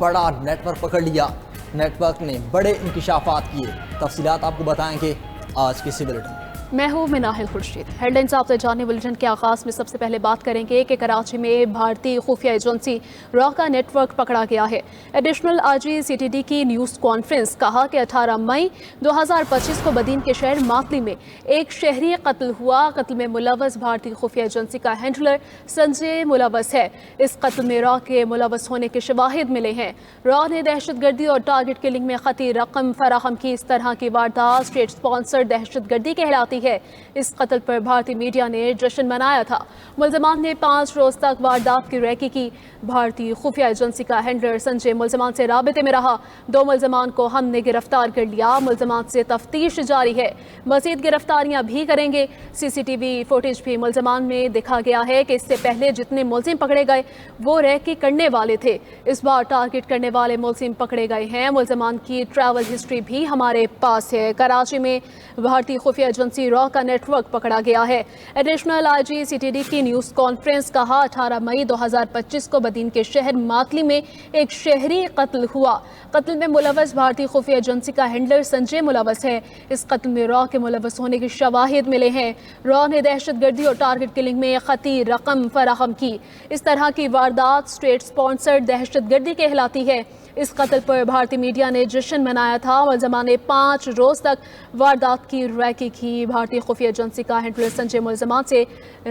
بڑا net work پکڑ لیا. نیٹ ورک نے بڑے انکشافات کیے. تفصیلات آپ کو بتائیں گے آج کے اسی بلیٹن میں. میں ہوں مناہل خورشید. ہیڈ لائنز آپ سے جاننے بلیٹن کے آغاز میں سب سے پہلے بات کریں گے کہ کراچی میں بھارتی خفیہ ایجنسی را کا نیٹ ورک پکڑا گیا ہے. Additional I G C T D کی نیوز کانفرنس. کہا کہ 18 مئی 2025 کو بدین کے شہر ماتلی میں ایک شہری قتل ہوا. قتل میں ملوث بھارتی خفیہ ایجنسی کا ہینڈلر سنجے ملوث ہے. اس قتل میں را کے ملوث ہونے کے شواہد ملے ہیں. را نے دہشت گردی اور ٹارگٹ کلنگ میں خطی رقم فراہم کی. اس طرح کی واردات اسٹیٹ اسپانسر دہشت گردی کہلاتی ہے. اس قتل پر بھارتی میڈیا نے جشن منایا تھا. ملزمان نے 5 روز تک واردات کی ریکی کی. بھارتی خفیہ ایجنسی کا ہینڈلر سنجے ملزمان سے رابطے میں رہا. 2 ملزمان کو ہم نے گرفتار کر لیا. ملزمان سے تفتیش جاری ہے. مزید گرفتاریاں بھی کریں گے. سی سی ٹی وی فوٹیج بھی ملزمان میں دکھا گیا ہے کہ اس سے پہلے جتنے ملزم پکڑے گئے وہ ریکی کرنے والے تھے. اس بار ٹارگٹ کرنے والے ملزم پکڑے گئے ہیں. ملزمان کی ٹریول ہسٹری بھی ہمارے پاس ہے. کراچی میں بھارتی خفیہ ایجنسی را کا نیٹ ورک پکڑا گیا ہے. Additional I G C T D کی نیوز کانفرنس. کہا 18 مئی 2025 کو بدین کے شہر ماتلی میں ایک شہری قتل ہوا. قتل میں ملوث بھارتی خفیہ ایجنسی کا ہینڈلر سنجے ملوث ہے. اس قتل میں را کے ملوث ہونے کے شواہد ملے ہیں. را نے دہشت گردی اور ٹارگٹ کلنگ میں خطی رقم فراہم کی. اس طرح کی واردات اسٹیٹ اسپانسر دہشت گردی کہلاتی ہے. اس قتل پر بھارتی میڈیا نے جشن منایا تھا. ملزمان نے 5 روز تک واردات کی ریکی کی. بھارتی خفیہ ایجنسی کا ہینڈلر سنجے ملزمان سے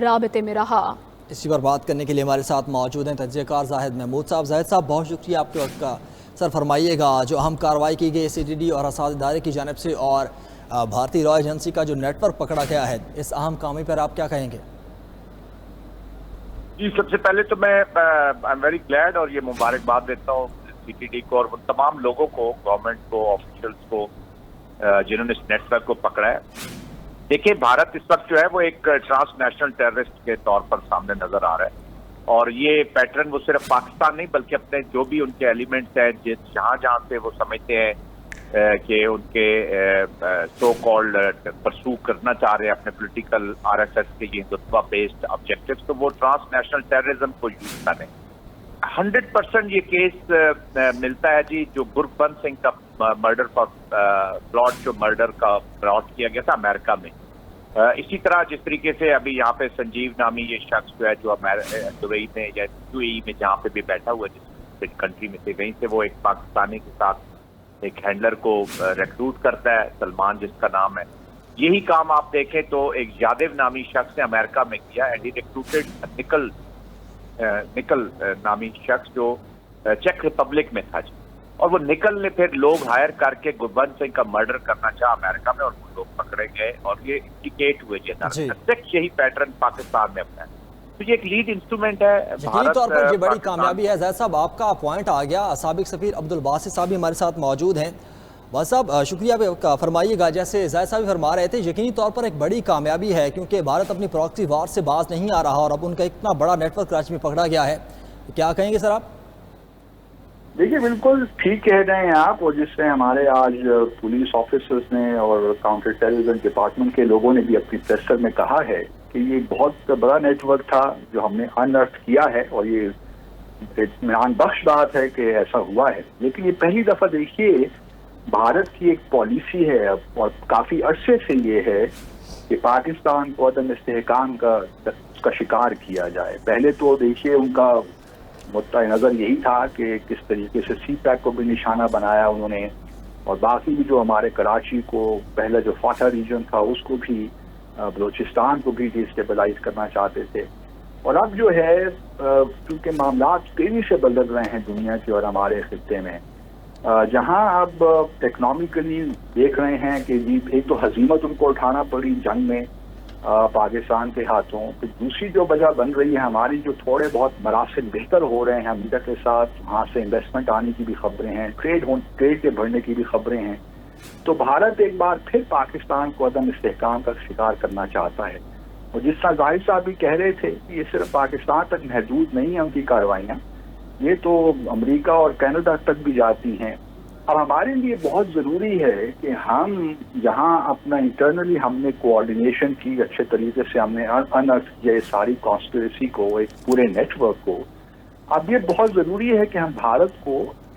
رابطے میں رہا. اسی پر بات کرنے کے لیے ہمارے ساتھ موجود ہیں تجزیہ کار زاہد محمود صاحب. زاہد صاحب بہت شکریہ آپ کے وقت کا. سر فرمائیے گا جو اہم کارروائی کی گئی سی ٹی ڈی اور اساتذہ ادارے کی جانب سے اور بھارتی را ایجنسی کا جو نیٹ ورک پکڑا گیا ہے اس اہم کامی پر آپ کیا کہیں گے؟ جی سب سے پہلے تو میں ویری گلیڈ اور یہ مبارکباد دیتا ہوں سی ٹی ڈی کو اور ان تمام لوگوں کو، گورنمنٹ کو، آفیشلز کو جنہوں نے اس نیٹ ورک کو پکڑا ہے. دیکھیں بھارت اس وقت جو ہے وہ ایک ٹرانس نیشنل ٹیررسٹ کے طور پر سامنے نظر آ رہا ہے اور یہ پیٹرن وہ صرف پاکستان نہیں بلکہ اپنے جو بھی ان کے ایلیمنٹس ہیں جہاں سے وہ سمجھتے ہیں کہ ان کے سو کالڈ پرسو کرنا چاہ رہے ہیں اپنے پولیٹیکل آر ایس ایس کے یہ ہندوتوا بیسڈ آبجیکٹیوز، تو وہ ٹرانس نیشنل ٹیررزم کو یوز کریں. 100% یہ کیس ملتا ہے جی جو گربن سنگھ کا مرڈر پلاٹ، جو مرڈر کا پلاٹ کیا گیا تھا امریکہ میں. اسی طرح جس طریقے سے ابھی یہاں پہ سنجیو نامی یہ شخص جو ہے جو دبئی میں یا یو اے ای میں جہاں پہ بھی بیٹھا ہوا ہے جس کنٹری میں سے، وہیں سے وہ ایک پاکستانی کے ساتھ ایک ہینڈلر کو ریکروٹ کرتا ہے، سلمان جس کا نام ہے. یہی کام آپ دیکھیں تو ایک یادو نامی شخص نے امریکہ میں کیا. اینڈ ہی ریکروٹڈ نکل نامی شخص جو چیک ریپبلک میں تھا جی، اور وہ نکل نے پھر لوگ ہائر کر کے گربن سنگھ کا مرڈر کرنا چاہا امریکہ میں اور وہ لوگ پکڑے گئے اور یہ انڈیکیٹ ہوئے ایگزیکٹ یہی پیٹرن پاکستان میں اپنا ہے. تو یہ ایک لیڈ انسٹرومنٹ ہے. یقینی طور پر یہ بڑی کامیابی ہے. زید صاحب آپ کا پوائنٹ آ گیا. سابق سفیر عبدالباسط صاحب بھی ہمارے ساتھ موجود ہیں. بس صاحب شکریہ فرمائیے گا جیسے زید صاحب فرما رہے تھے یقینی طور پر ایک بڑی کامیابی ہے کیونکہ بھارت اپنی پراکسی وار سے باز نہیں آ رہا اور اب ان کا اتنا بڑا نیٹ ورک کراچی میں پکڑا گیا ہے. کیا کہیں گے سر آپ؟ دیکھیے بالکل ٹھیک کہہ رہے ہیں آپ، اور جس سے ہمارے آج پولیس آفیسرز نے اور کاؤنٹر ٹیررزم ڈپارٹمنٹ کے لوگوں نے بھی اپنی پریسر میں کہا ہے کہ یہ بہت بڑا نیٹ ورک تھا جو ہم نے انرتھ کیا ہے اور یہ اطمینان بخش بات ہے کہ ایسا ہوا ہے. لیکن یہ پہلی دفعہ دیکھیے بھارت کی ایک پالیسی ہے اور کافی عرصے سے یہ ہے کہ پاکستان کو عدم استحکام کا شکار کیا جائے. پہلے تو دیکھیے ان کا مدّ نظر یہی تھا کہ کس طریقے سے سی پیک کو بھی نشانہ بنایا انہوں نے اور باقی بھی جو ہمارے کراچی کو پہلے جو فاتح ریجن تھا اس کو بھی، بلوچستان کو بھی ڈیسٹیبلائز کرنا چاہتے تھے. اور اب جو ہے کیونکہ معاملات تیزی سے بدل رہے ہیں دنیا کے اور ہمارے خطے میں، جہاں اب اکنامکلی دیکھ رہے ہیں کہ جی ایک تو ہزیمت ان کو اٹھانا پڑی جنگ میں پاکستان کے ہاتھوں، پھر دوسری جو وجہ بن رہی ہے ہماری جو تھوڑے بہت مراسل بہتر ہو رہے ہیں امریکہ کے ساتھ، وہاں سے انویسٹمنٹ آنے کی بھی خبریں ہیں، ٹریڈ کے بڑھنے کی بھی خبریں ہیں. تو بھارت ایک بار پھر پاکستان کو عدم استحکام کا شکار کرنا چاہتا ہے. اور جس طرح ظاہر صاحب بھی کہہ رہے تھے کہ یہ صرف پاکستان تک محدود نہیں ہیں ان کی کارروائیاں، یہ تو امریکہ اور کینیڈا تک بھی جاتی ہیں. اب ہمارے لیے بہت ضروری ہے کہ ہم جہاں اپنا انٹرنلی ہم نے کوآرڈینیشن کی، اچھے طریقے سے ہم نے انرتھ کیا اس ساری کانسپریسی کو، ایک پورے نیٹ ورک کو. اب یہ بہت ضروری ہے کہ ہم بھارت کو